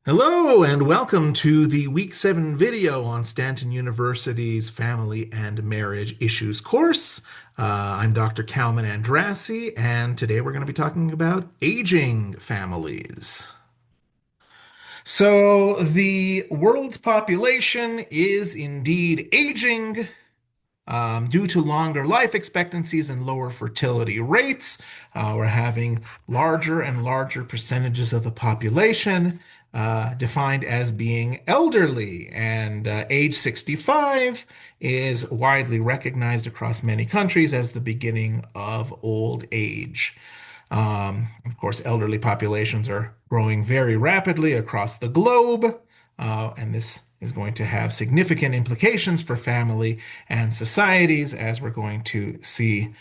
Hello and welcome to the Week 7 video on Stanton University's Family and Marriage Issues course. I'm Dr. Kalman Andrassy, and today we're going to be talking about aging families. So, the world's population is indeed aging, due to longer life expectancies and lower fertility rates. We're having larger and larger percentages of the population defined as being elderly, and age 65 is widely recognized across many countries as the beginning of old age. Of course, elderly populations are growing very rapidly across the globe, and this is going to have significant implications for family and societies, as we're going to see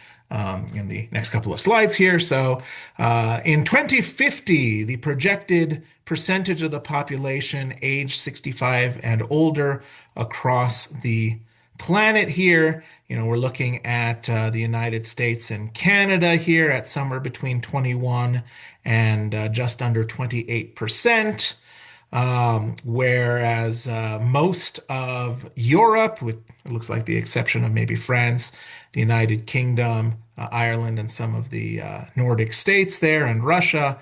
in the next couple of slides here. So, in 2050, the projected percentage of the population age 65 and older across the planet here, we're looking at the United States and Canada here at somewhere between 21 and just under 28%. Whereas most of Europe, with it looks like the exception of maybe France, the United Kingdom, Ireland, and some of the Nordic states there, and Russia,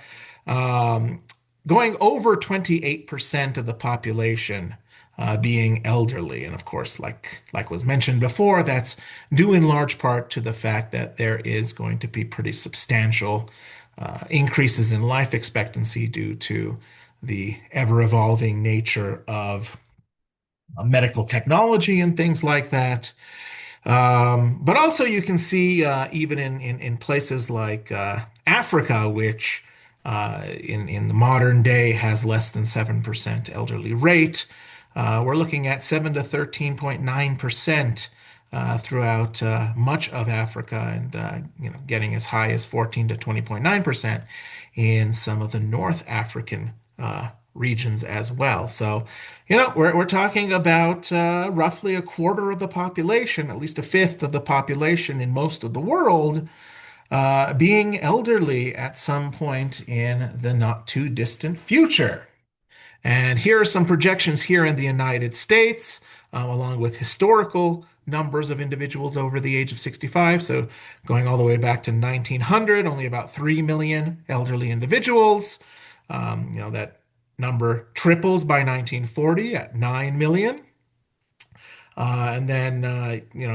going over 28% of the population being elderly. And of course, like was mentioned before, that's due in large part to the fact that there is going to be pretty substantial increases in life expectancy due to the ever-evolving nature of medical technology and things like that. But also you can see even in places like Africa, which in the modern day has less than 7% elderly rate. We're looking at 7 to 13.9% throughout much of Africa, and getting as high as 14 to 20.9% in some of the North African regions as well. So, we're talking about roughly a quarter of the population, at least a fifth of the population in most of the world, being elderly at some point in the not too distant future. And here are some projections here in the United States, along with historical numbers of individuals over the age of 65. So going all the way back to 1900, only about 3 million elderly individuals. That number triples by 1940 at 9 million. And then,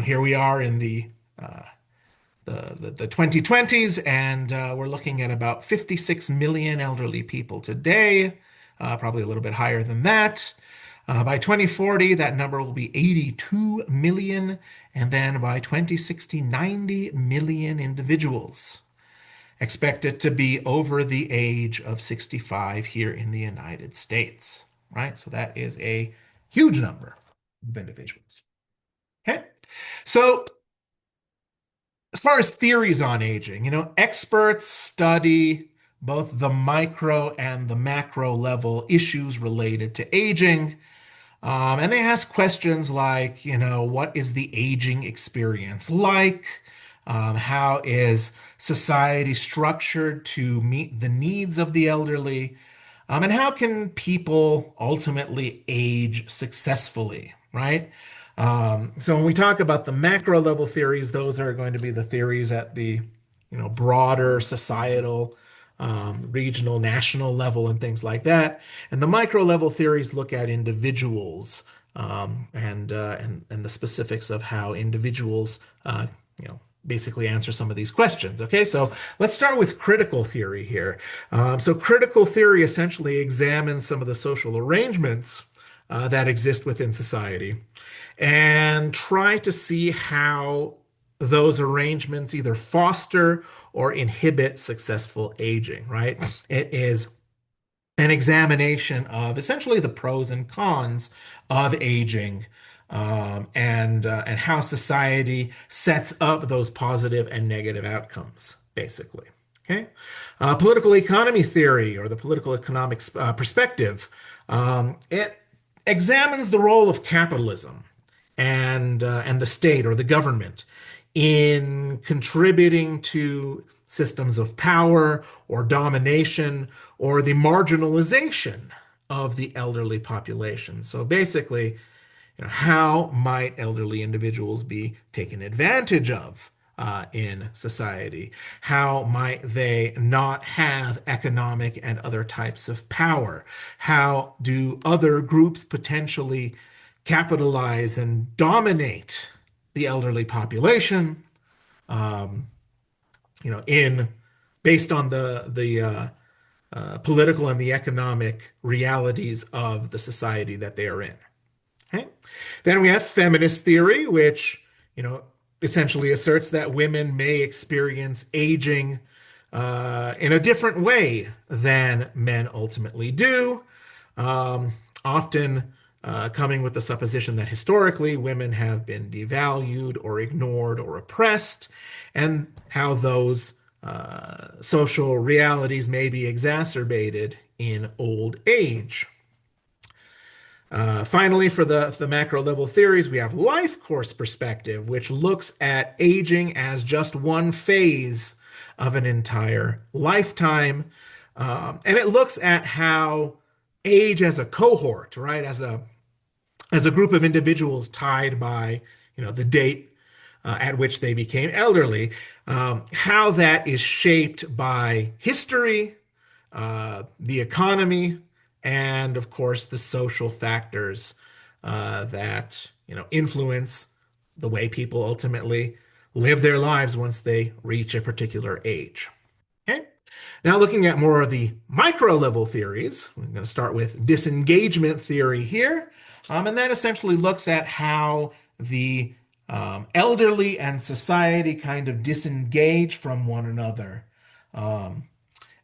here we are in the 2020s, and we're looking at about 56 million elderly people today, probably a little bit higher than that. By 2040, that number will be 82 million, and then by 2060, 90 million individuals expected to be over the age of 65 here in the United States, right? So that is a huge number of individuals. Okay. So as far as theories on aging, experts study both the micro and the macro level issues related to aging. And they ask questions like, what is the aging experience like? How is society structured to meet the needs of the elderly? And how can people ultimately age successfully, right? So when we talk about the macro level theories, those are going to be the theories at the, broader societal, regional, national level, and things like that. And the micro level theories look at individuals, and the specifics of how individuals, basically answer some of these questions. Okay, so let's start with critical theory here. So critical theory essentially examines some of the social arrangements that exist within society and try to see how those arrangements either foster or inhibit successful aging, right? It is an examination of essentially the pros and cons of aging, and how society sets up those positive and negative outcomes, basically. Okay, political economy theory, or the political economics perspective, it examines the role of capitalism and the state or the government in contributing to systems of power or domination or the marginalization of the elderly population. So basically, how might elderly individuals be taken advantage of in society? How might they not have economic and other types of power? How do other groups potentially capitalize and dominate the elderly population? In based on the political and the economic realities of the society that they are in. Okay. Then we have feminist theory, which, essentially asserts that women may experience aging in a different way than men ultimately do, often coming with the supposition that historically women have been devalued or ignored or oppressed, and how those social realities may be exacerbated in old age. Finally, for the macro level theories, we have life course perspective, which looks at aging as just one phase of an entire lifetime. And it looks at how age as a cohort, right, as a group of individuals tied by, the date at which they became elderly, how that is shaped by history, the economy, and of course the social factors that influence the way people ultimately live their lives once they reach a particular age. Okay. Now, looking at more of the micro level theories, we're going to start with disengagement theory here. And that essentially looks at how the elderly and society kind of disengage from one another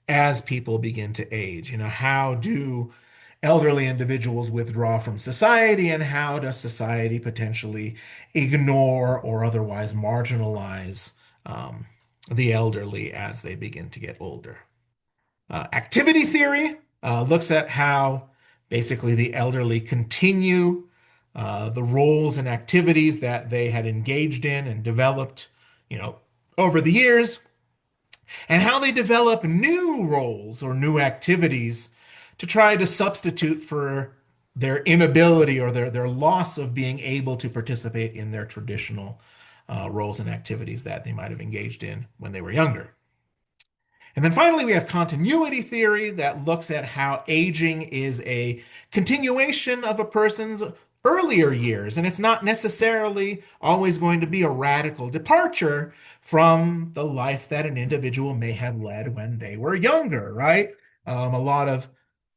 as people begin to age. How do elderly individuals withdraw from society, and how does society potentially ignore or otherwise marginalize the elderly as they begin to get older? Activity theory looks at how basically the elderly continue the roles and activities that they had engaged in and developed, over the years, and how they develop new roles or new activities to try to substitute for their inability or their loss of being able to participate in their traditional roles and activities that they might have engaged in when they were younger. And then finally, we have continuity theory that looks at how aging is a continuation of a person's earlier years. And it's not necessarily always going to be a radical departure from the life that an individual may have led when they were younger, right? A lot of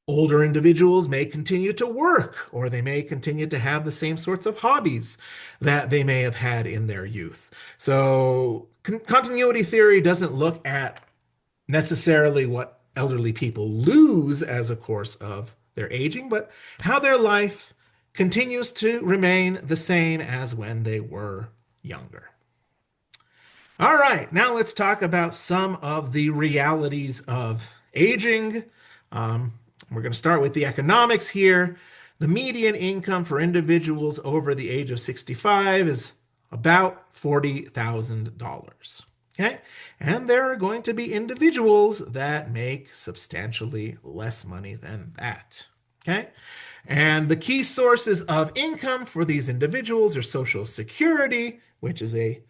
older individuals may continue to work, or they may continue to have the same sorts of hobbies that they may have had in their youth. So, continuity theory doesn't look at necessarily what elderly people lose as a course of their aging, but how their life continues to remain the same as when they were younger. All right, now let's talk about some of the realities of aging. We're going to start with the economics here. The median income for individuals over the age of 65 is about $40,000. Okay. And there are going to be individuals that make substantially less money than that. Okay. And the key sources of income for these individuals are Social Security, which is a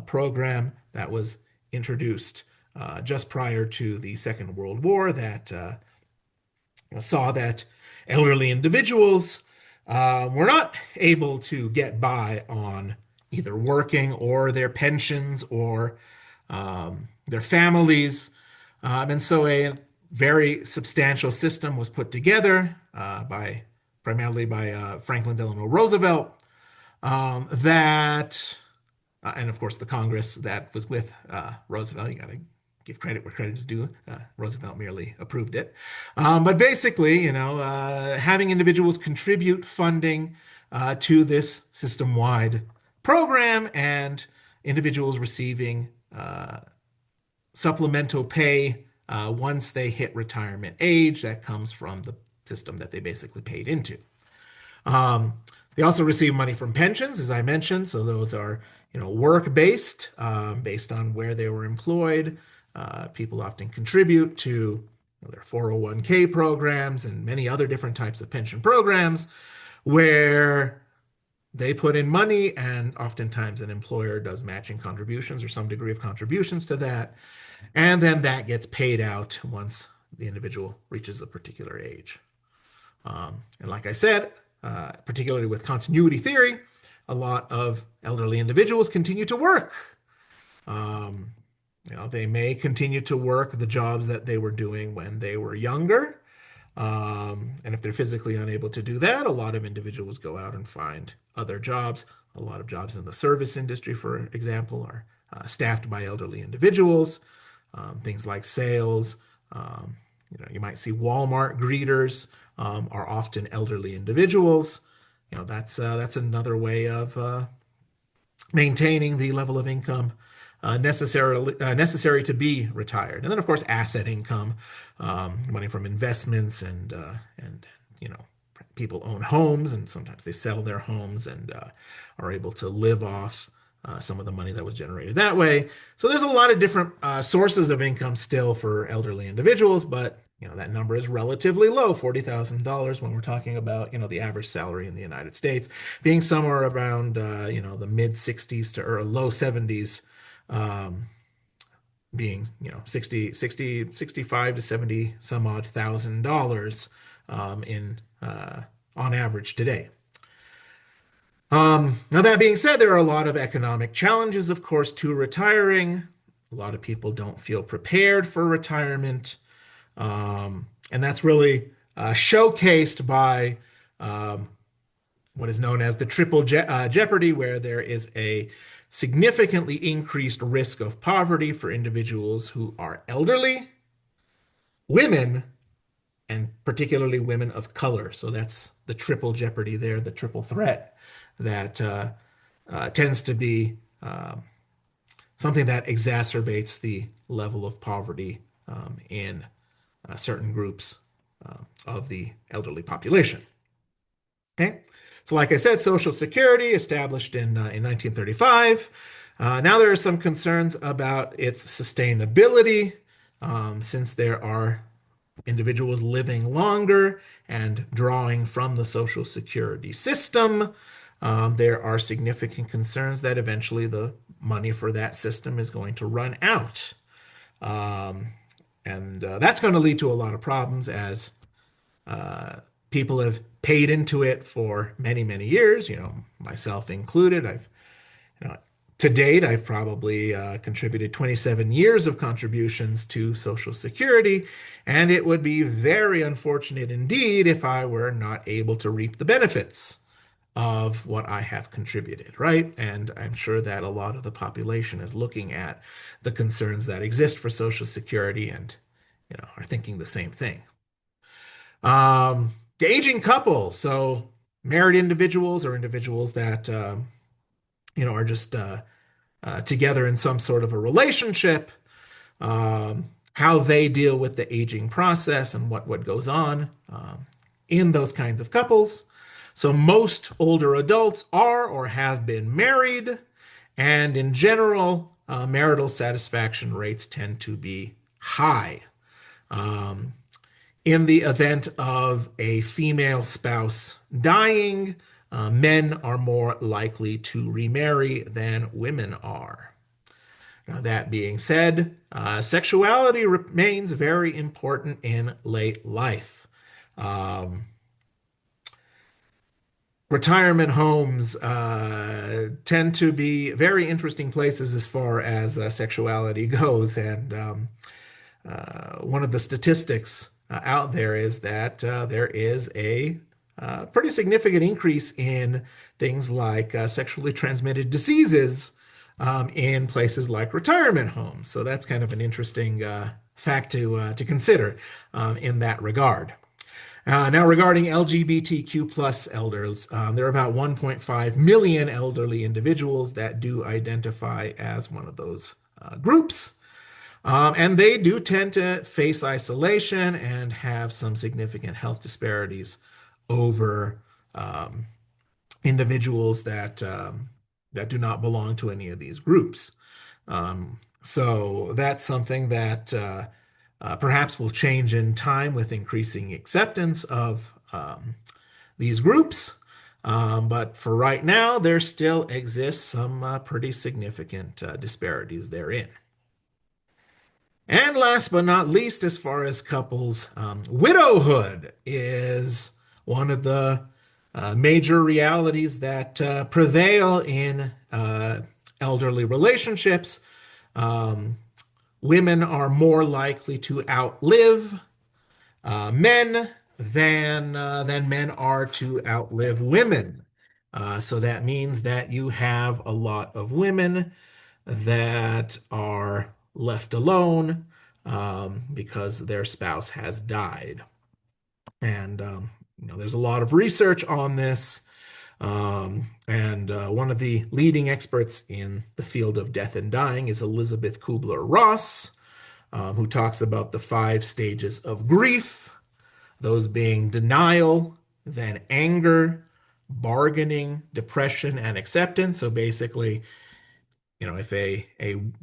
program that was introduced just prior to the Second World War that saw that elderly individuals were not able to get by on either working or their pensions or their families. And so a very substantial system was put together primarily by Franklin Delano Roosevelt, and of course the Congress that was with Roosevelt. You got to give credit where credit is due. Roosevelt merely approved it. But basically, having individuals contribute funding to this system-wide program, and individuals receiving supplemental pay once they hit retirement age that comes from the system that they basically paid into. They also receive money from pensions, as I mentioned. So those are, work-based, based on where they were employed. People often contribute to There are 401k programs and many other different types of pension programs where they put in money, and oftentimes an employer does matching contributions or some degree of contributions to that. And then that gets paid out once the individual reaches a particular age. And like I said, particularly with continuity theory, a lot of elderly individuals continue to work. Um, they may continue to work the jobs that they were doing when they were younger. And if they're physically unable to do that, a lot of individuals go out and find other jobs. A lot of jobs in the service industry, for example, are staffed by elderly individuals. Things like sales. You might see Walmart greeters are often elderly individuals. That's another way of maintaining the level of income necessary to be retired. And then, of course, asset income, money from investments, and people own homes, and sometimes they sell their homes and are able to live off some of the money that was generated that way. So there's a lot of different sources of income still for elderly individuals, but that number is relatively low, $40,000 when we're talking about, the average salary in the United States being somewhere around, the mid 60s to or low 70s, um, being, 65 to 70 some odd $1,000 in on average today. Now, that being said, there are a lot of economic challenges, of course, to retiring. A lot of people don't feel prepared for retirement. And that's really showcased by what is known as the jeopardy, where there is a significantly increased risk of poverty for individuals who are elderly, women, and particularly women of color. So that's the triple jeopardy there, the triple threat that tends to be something that exacerbates the level of poverty in certain groups of the elderly population. Okay, so like I said, Social Security established in 1935. Now there are some concerns about its sustainability, since there are individuals living longer and drawing from the Social Security system. There are significant concerns that eventually the money for that system is going to run out. Um, and that's going to lead to a lot of problems as people have paid into it for many, many years, myself included. You know, to date, I've probably contributed 27 years of contributions to Social Security, and it would be very unfortunate indeed if I were not able to reap the benefits of what I have contributed, right? And I'm sure that a lot of the population is looking at the concerns that exist for Social Security and, are thinking the same thing. The aging couple, so married individuals or individuals that, are just together in some sort of a relationship, how they deal with the aging process and what goes on in those kinds of couples. So most older adults are or have been married, and in general, marital satisfaction rates tend to be high. Um, in the event of a female spouse dying, men are more likely to remarry than women are. Now, that being said, sexuality remains very important in late life. Um, Retirement homes tend to be very interesting places as far as sexuality goes. And one of the statistics out there is that there is a pretty significant increase in things like sexually transmitted diseases in places like retirement homes. So that's kind of an interesting fact to consider in that regard. Now, regarding LGBTQ plus elders, there are about 1.5 million elderly individuals that do identify as one of those groups. And they do tend to face isolation and have some significant health disparities over individuals that do not belong to any of these groups. So that's something that perhaps will change in time with increasing acceptance of these groups. But for right now, there still exists some pretty significant disparities therein. And last but not least, as far as couples, widowhood is one of the major realities that prevail in elderly relationships. Um, Women are more likely to outlive men than men are to outlive women. So that means that you have a lot of women that are left alone because their spouse has died. And there's a lot of research on this. And one of the leading experts in the field of death and dying is Elizabeth Kubler-Ross, who talks about the 5 stages of grief, those being denial, then anger, bargaining, depression, and acceptance. So basically, if a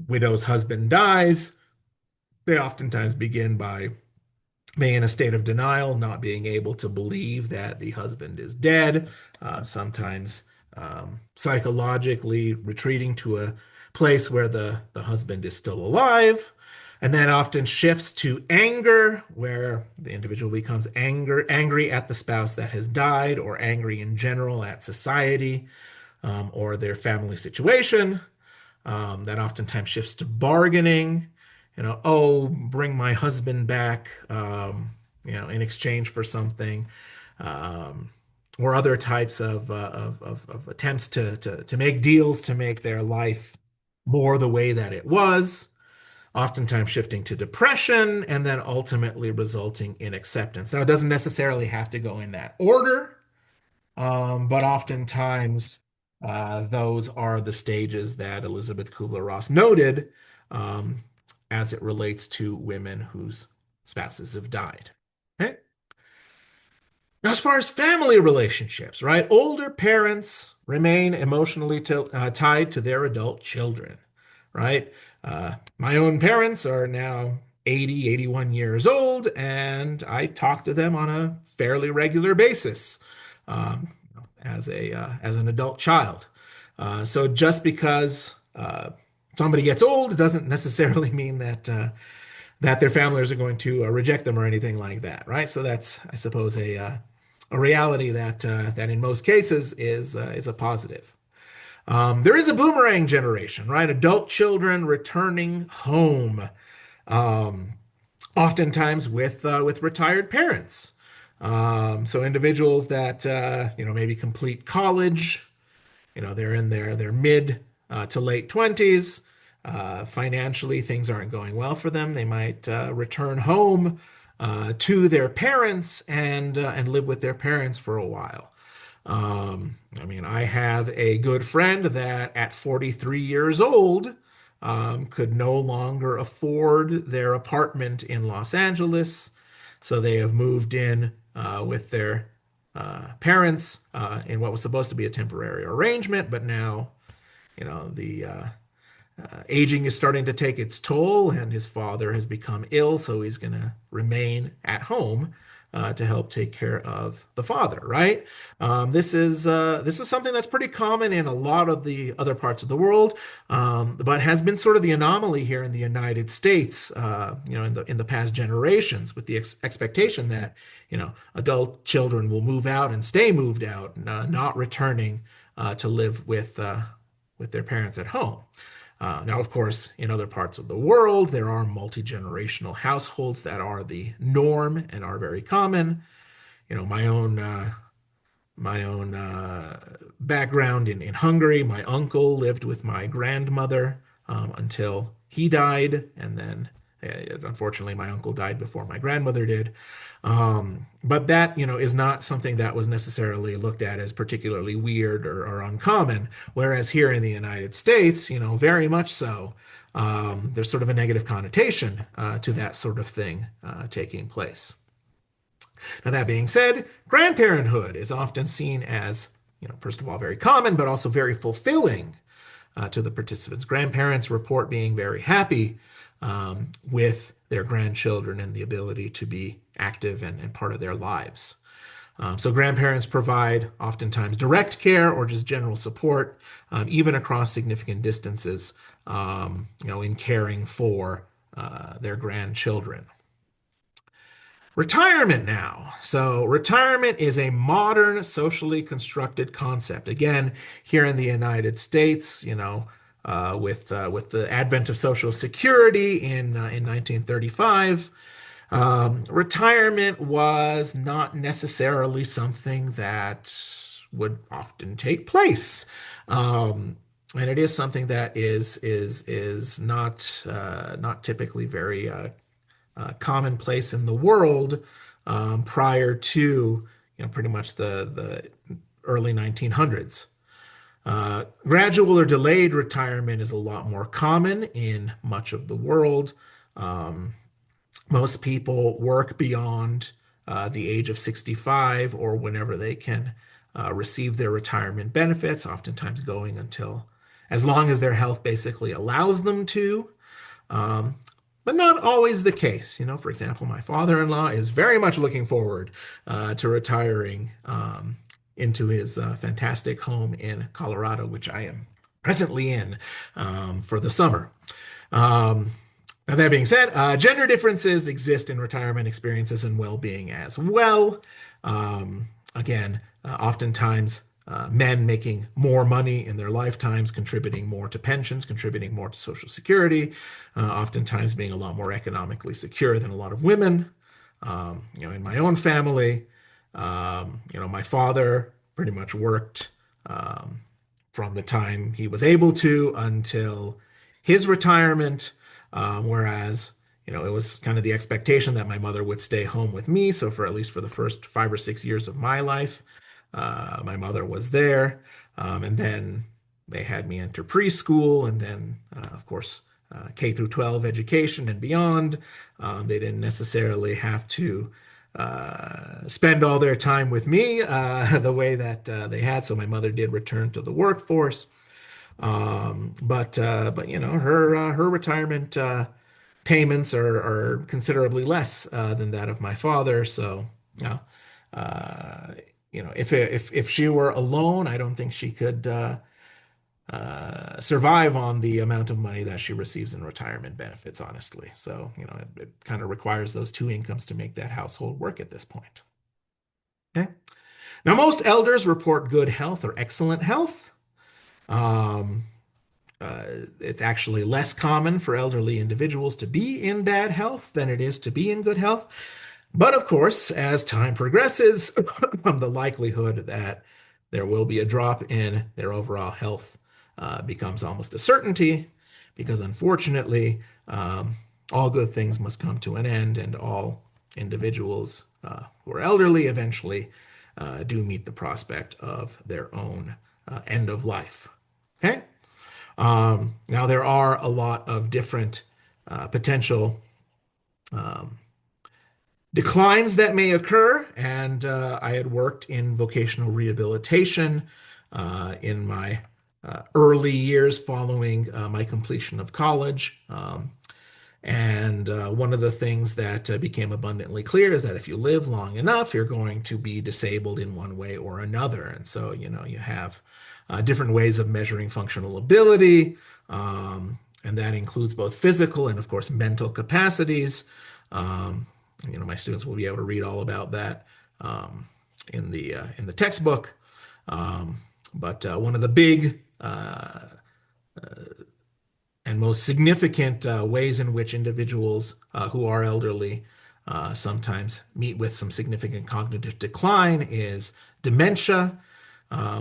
widow's husband dies, they oftentimes begin by being in a state of denial, not being able to believe that the husband is dead, sometimes psychologically retreating to a place where the husband is still alive. And then often shifts to anger, where the individual becomes angry at the spouse that has died, or angry in general at society or their family situation. That oftentimes shifts to bargaining. Oh, bring my husband back, in exchange for something, um, or other types of attempts to make deals to make their life more the way that it was, oftentimes shifting to depression, and then ultimately resulting in acceptance. Now, it doesn't necessarily have to go in that order, but oftentimes those are the stages that Elizabeth Kubler-Ross noted um, as it relates to women whose spouses have died. Okay? Now, as far as family relationships, right? Older parents remain emotionally tied to their adult children, right? My own parents are now 80, 81 years old, and I talk to them on a fairly regular basis as an adult child. So just because somebody gets old doesn't necessarily mean that their families are going to reject them or anything like that, right? So that's, I suppose, a reality that in most cases is a positive. There is a boomerang generation, right? Adult children returning home, um, oftentimes with retired parents. So individuals that maybe complete college, they're in their mid to late 20s. Financially, things aren't going well for them. They might return home to their parents and live with their parents for a while. I have a good friend that at 43 years old could no longer afford their apartment in Los Angeles, so they have moved in with their parents in what was supposed to be a temporary arrangement, but now, the aging is starting to take its toll, and his father has become ill, so he's going to remain at home to help take care of the father. Right? This is something that's pretty common in a lot of the other parts of the world, but has been sort of the anomaly here in the United States. In the past generations, with the expectation that adult children will move out and stay moved out, not returning to live with their parents at home. Now, of course, in other parts of the world, there are multi-generational households that are the norm and are very common. My own background in Hungary, my uncle lived with my grandmother until he died, and then unfortunately my uncle died before my grandmother did. But that, is not something that was necessarily looked at as particularly weird or uncommon. Whereas here in the United States, very much so. There's sort of a negative connotation to that sort of thing taking place. Now, that being said, grandparenthood is often seen as, first of all, very common, but also very fulfilling to the participants. Grandparents report being very happy with their grandchildren and the ability to be active and part of their lives. So grandparents provide oftentimes direct care or just general support, even across significant distances, in caring for their grandchildren. Retirement now. So, retirement is a modern socially constructed concept. Again, here in the United States, with the advent of Social Security in 1935, retirement was not necessarily something that would often take place. And it is something that is not typically very commonplace in the world prior to pretty much the early 1900s. Gradual or delayed retirement is a lot more common in much of the world. Most people work beyond the age of 65 or whenever they can receive their retirement benefits, oftentimes going until as long as their health basically allows them to. Um, but not always the case. For example, my father-in-law is very much looking forward to retiring into his fantastic home in Colorado, which I am presently in for the summer. Um, Now, that being said, gender differences exist in retirement experiences and well-being as well. Again, oftentimes men making more money in their lifetimes, contributing more to pensions, contributing more to Social Security, oftentimes being a lot more economically secure than a lot of women. In my own family, my father pretty much worked from the time he was able to until his retirement, whereas it was kind of the expectation that my mother would stay home with me. So for at least for the first 5 or 6 years of my life, my mother was there, and then they had me enter preschool, and then of course K through 12 education and beyond. They didn't necessarily have to spend all their time with me the way that they had. So my mother did return to the workforce. But her retirement payments are considerably less than that of my father. So you know, if she were alone, I don't think she could survive on the amount of money that she receives in retirement benefits, honestly. So it kind of requires those two incomes to make that household work at this point. Okay. Now, most elders report good health or excellent health. Um, it's actually less common for elderly individuals to be in bad health than it is to be in good health. But of course, as time progresses, the likelihood that there will be a drop in their overall health becomes almost a certainty, because unfortunately, all good things must come to an end, and all individuals who are elderly eventually do meet the prospect of their own end of life. Okay? Now, there are a lot of different potential declines that may occur, and I had worked in vocational rehabilitation in my early years following my completion of college. And one of the things that became abundantly clear is that if you live long enough, you're going to be disabled in one way or another. And so, you have different ways of measuring functional ability, and that includes both physical and, of course, mental capacities. Um, my students will be able to read all about that in the textbook. But one of the big and most significant ways in which individuals who are elderly sometimes meet with some significant cognitive decline is dementia,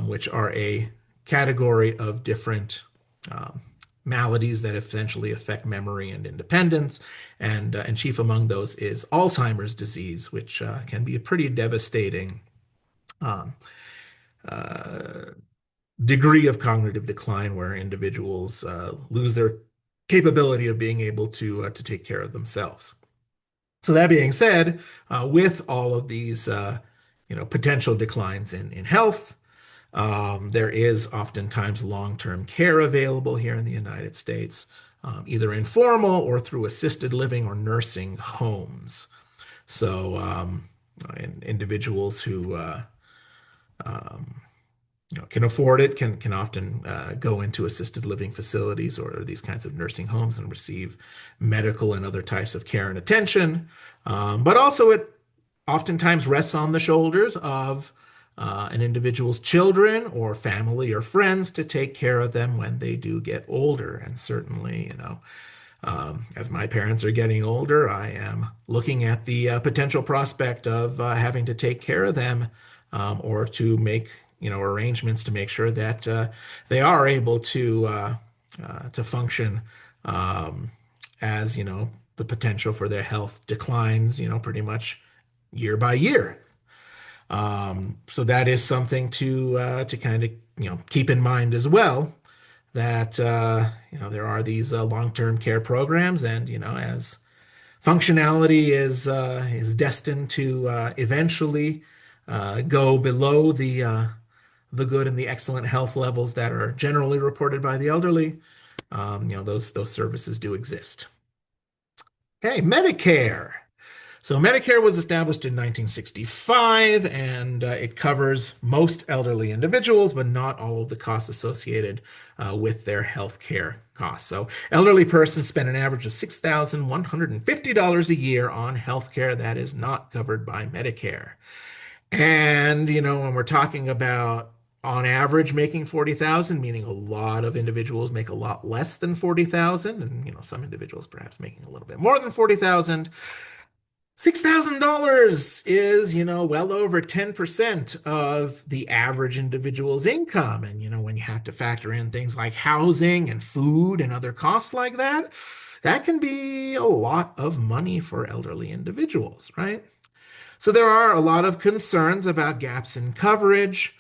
which are a category of different maladies that essentially affect memory and independence. And chief among those is Alzheimer's disease, which can be a pretty devastating um, uh, degree of cognitive decline where individuals lose their capability of being able to take care of themselves. So that being said, with all of these potential declines in health, there is oftentimes long-term care available here in the United States. either informal or through assisted living or nursing homes. So, individuals who can afford it can often go into assisted living facilities or these kinds of nursing homes and receive medical and other types of care and attention. But also, it oftentimes rests on the shoulders of an individual's children or family or friends to take care of them when they do get older. And certainly, as my parents are getting older, I am looking at the potential prospect of having to take care of them, or to make arrangements to make sure that they are able to function, as the potential for their health declines pretty much year by year. So that is something to kind of keep in mind as well, that there are these long-term care programs, and as functionality is destined to eventually go below the good and the excellent health levels that are generally reported by the elderly. Those services do exist. Okay, Medicare. So Medicare was established in 1965, and it covers most elderly individuals, but not all of the costs associated with their health care costs. So elderly persons spend an average of $6,150 a year on health care that is not covered by Medicare. And, when we're talking about on average making 40,000, meaning a lot of individuals make a lot less than 40,000, and, some individuals perhaps making a little bit more than 40,000. $6,000 is, well over 10% of the average individual's income. And, when you have to factor in things like housing and food and other costs like that, that can be a lot of money for elderly individuals, right? So there are a lot of concerns about gaps in coverage,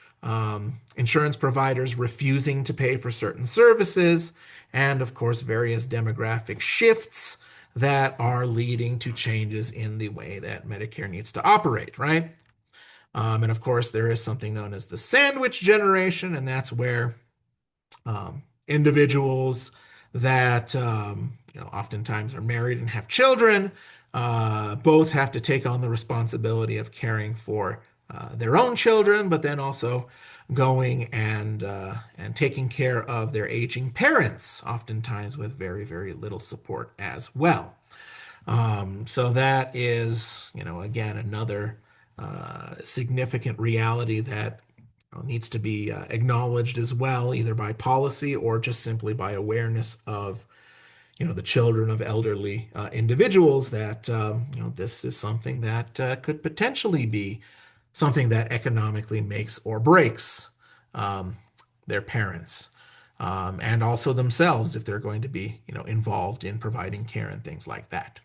insurance providers refusing to pay for certain services, and of course, various demographic shifts that are leading to changes in the way that Medicare needs to operate, right? And of course, there is something known as the sandwich generation, and that's where individuals that oftentimes are married and have children both have to take on the responsibility of caring for their own children, but then also going and taking care of their aging parents, oftentimes with very, very little support as well. So that is, again, another significant reality that needs to be acknowledged as well, either by policy or just simply by awareness of the children of elderly individuals, that this is something that could potentially be something that economically makes or breaks their parents, and also themselves if they're going to be involved in providing care and things like that.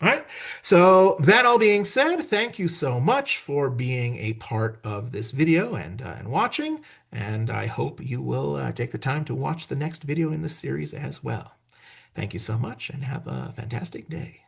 All right. So that all being said, thank you so much for being a part of this video and watching. And I hope you will take the time to watch the next video in this series as well. Thank you so much and have a fantastic day.